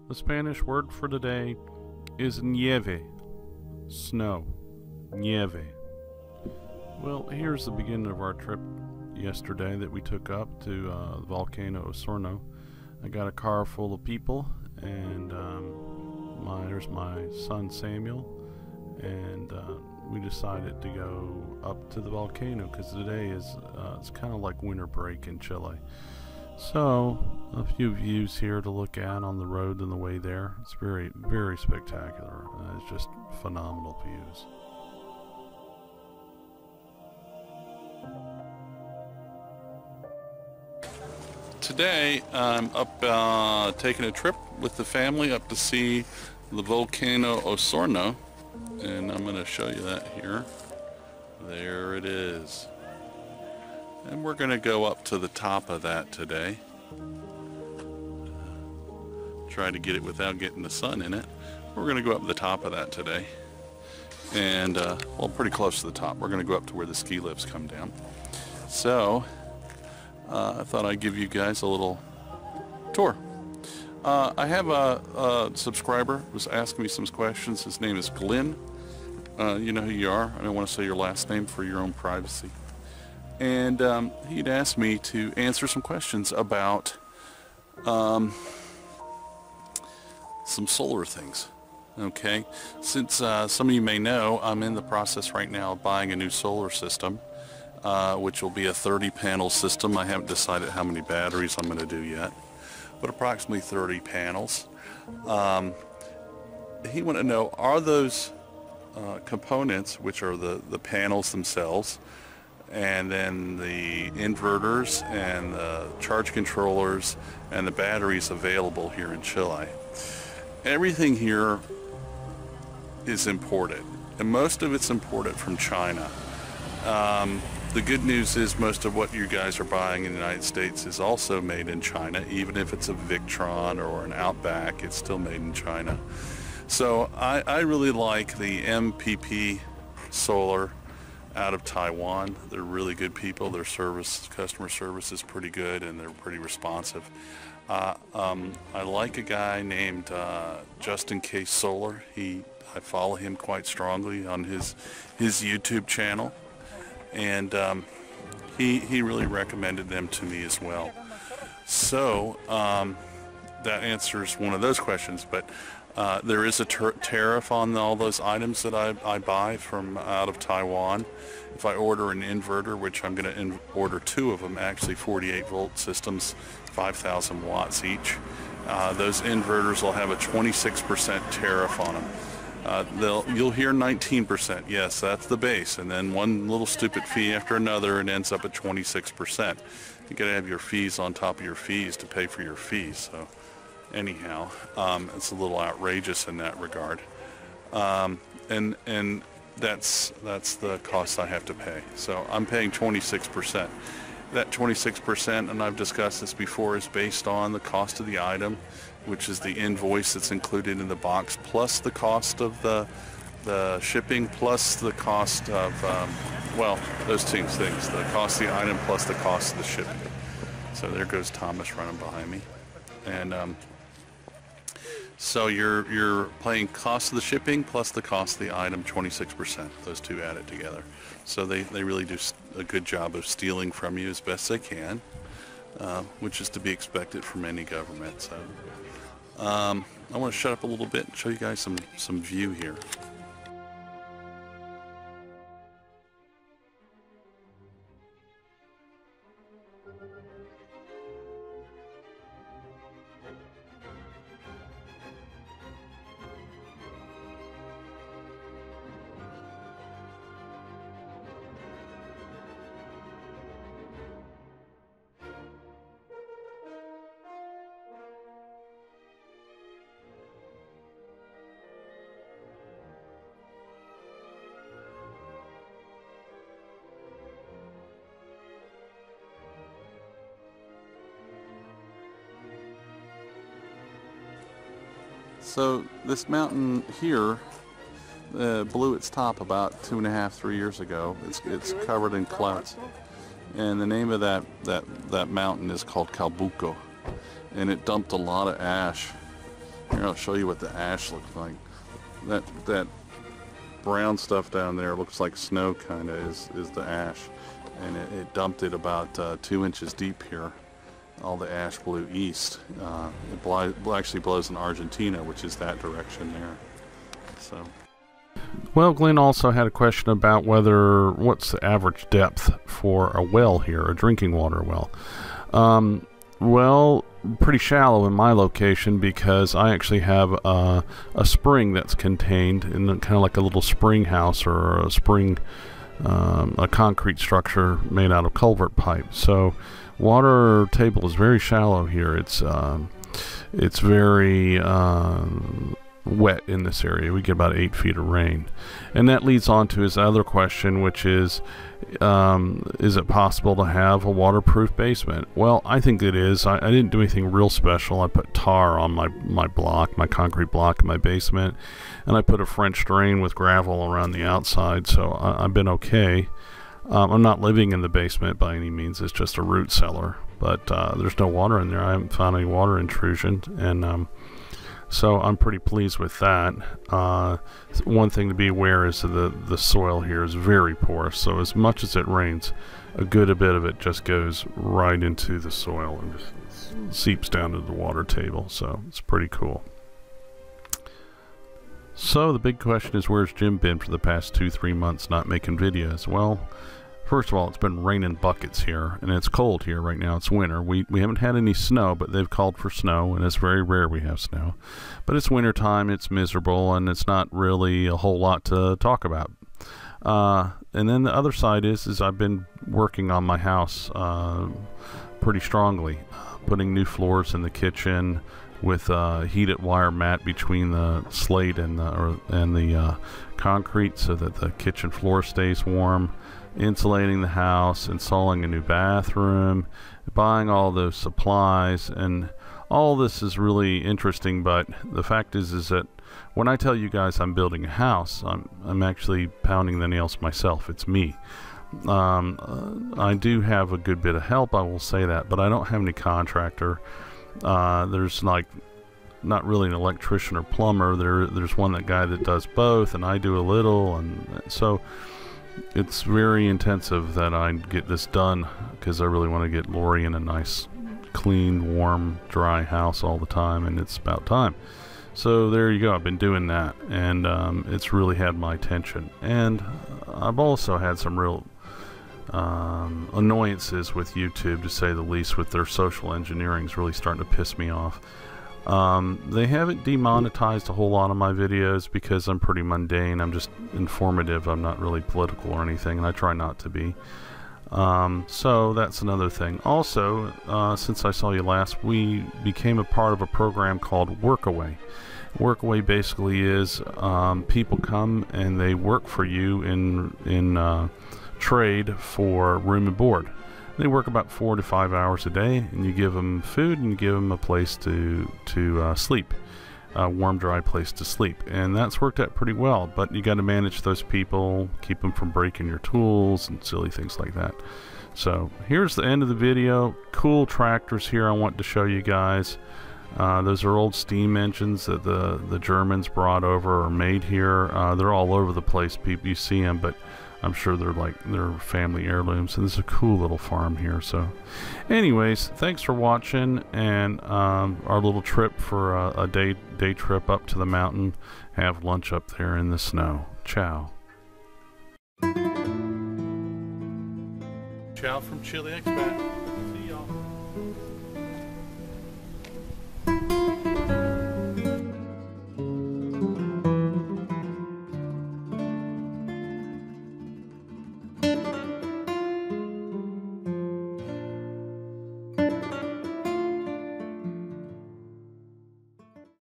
The Spanish word for today is nieve, snow, nieve. Well, here's the beginning of our trip yesterday that we took up to Volcano Osorno. I got a car full of people, and there's my son Samuel, and we decided to go up to the volcano because today is it's kind of like winter break in Chile. So a few views here to look at on the road and the way there. It's very, very spectacular. It's just phenomenal views. Today I'm up taking a trip with the family up to see the Volcano Osorno, and I'm going to show you that here. There it is. And we're going to go up to the top of that today. Try to get it without getting the sun in it. We're going to go up to the top of that today. And, well, pretty close to the top. We're going to go up to where the ski lifts come down. So, I thought I'd give you guys a little tour. I have a subscriber who was asking me some questions. His name is Glenn. You know who you are. I don't want to say your last name for your own privacy. And he'd asked me to answer some questions about some solar things. Okay, since some of you may know, I'm in the process right now of buying a new solar system, which will be a 30-panel system. I haven't decided how many batteries I'm going to do yet, but approximately 30 panels. He wanted to know, are those components, which are the panels themselves, and then the inverters and the charge controllers and the batteries available here in Chile? Everything here is imported, and most of it's imported from China. The good news is most of what you guys are buying in the United States is also made in China. Even if it's a Victron or an Outback, it's still made in China. So I really like the MPP Solar out of Taiwan. They're really good people. Their customer service is pretty good, and they're pretty responsive. I like a guy named Justin K. Solar. I follow him quite strongly on his YouTube channel, and he really recommended them to me as well. So that answers one of those questions. But there is a tariff on all those items that I buy from out of Taiwan. If I order an inverter, which I'm going to order 2 of them, actually 48-volt systems, 5,000 watts each, those inverters will have a 26% tariff on them. You'll hear 19%. Yes, that's the base, and then one little stupid fee after another, and ends up at 26%. You got to have your fees on top of your fees to pay for your fees. So, anyhow, it's a little outrageous in that regard, and that's the cost I have to pay. So I'm paying 26%. That 26%, and I've discussed this before, is based on the cost of the item, which is the invoice that's included in the box, plus the cost of the shipping, plus the cost of, well, those 2 things, the cost of the item plus the cost of the shipping. So there goes Thomas running behind me. And so you're paying cost of the shipping plus the cost of the item, 26%. Those 2 added together. So they really do a good job of stealing from you as best they can, which is to be expected from any government. So I want to shut up a little bit and show you guys some view here. So this mountain here blew its top about 2.5–3 years ago. It's covered in clouds, and the name of that mountain is called Calbuco, and it dumped a lot of ash Here, I'll show you what the ash looks like. That brown stuff down there looks like snow, kind of, is the ash. And it dumped it about 2 inches deep here. All the ash blew east. It actually blows in Argentina, which is that direction there. So. Well, Glenn also had a question about what's the average depth for a well here, a drinking water well. Well, pretty shallow in my location because I actually have a spring that's contained in kind of like a little spring house or a spring, a concrete structure made out of culvert pipe. So water table is very shallow here. It's very wet in this area. We get about 8 feet of rain. And that leads on to his other question, which is it possible to have a waterproof basement? Well, I think it is. I didn't do anything real special. I put tar on my block, my concrete block in my basement, and I put a French drain with gravel around the outside, so I've been okay. I'm not living in the basement by any means. It's just a root cellar, but there's no water in there. I haven't found any water intrusion, and so I'm pretty pleased with that. One thing to be aware is that the soil here is very porous, so as much as it rains, a good bit of it just goes right into the soil and just seeps down to the water table, so it's pretty cool. So the big question is, where's Jim been for the past 2-3 months not making videos? Well, first of all, it's been raining buckets here, and it's cold here right now. It's winter. We haven't had any snow, but they've called for snow, and it's very rare we have snow. But it's winter time, it's miserable, and it's not really a whole lot to talk about. And then the other side is I've been working on my house pretty strongly, putting new floors in the kitchen with a heated wire mat between the slate and the concrete so that the kitchen floor stays warm, insulating the house, installing a new bathroom, buying all those supplies, and all this is really interesting. But the fact is that when I tell you guys I'm building a house, I'm actually pounding the nails myself. It's me. I do have a good bit of help, I will say that, but I don't have any contractor. There's like not really an electrician or plumber. There's one guy that does both, and I do a little, and so it's very intensive that I get this done because I really want to get Lori in a nice, clean, warm, dry house all the time, and it's about time. So there you go. I've been doing that, and it's really had my attention. And I've also had some real annoyances with YouTube, to say the least, with their social engineering is really starting to piss me off. They haven't demonetized a whole lot of my videos because I'm pretty mundane. I'm just informative. I'm not really political or anything, and I try not to be. So that's another thing. Also, since I saw you last, we became a part of a program called Workaway. Workaway basically is people come and they work for you in trade for room and board. They work about 4 to 5 hours a day, and you give them food and you give them a place to sleep, a warm, dry place to sleep, and that's worked out pretty well. But you got to manage those people, keep them from breaking your tools and silly things like that. So here's the end of the video. Cool tractors here I want to show you guys. Those are old steam engines that the Germans brought over or made here. They're all over the place. People, you see them, but I'm sure they're family heirlooms, and this is a cool little farm here. So anyways, thanks for watching, and our little trip for a day trip up to the mountain. Have lunch up there in the snow. Ciao. Ciao from Chile Expat.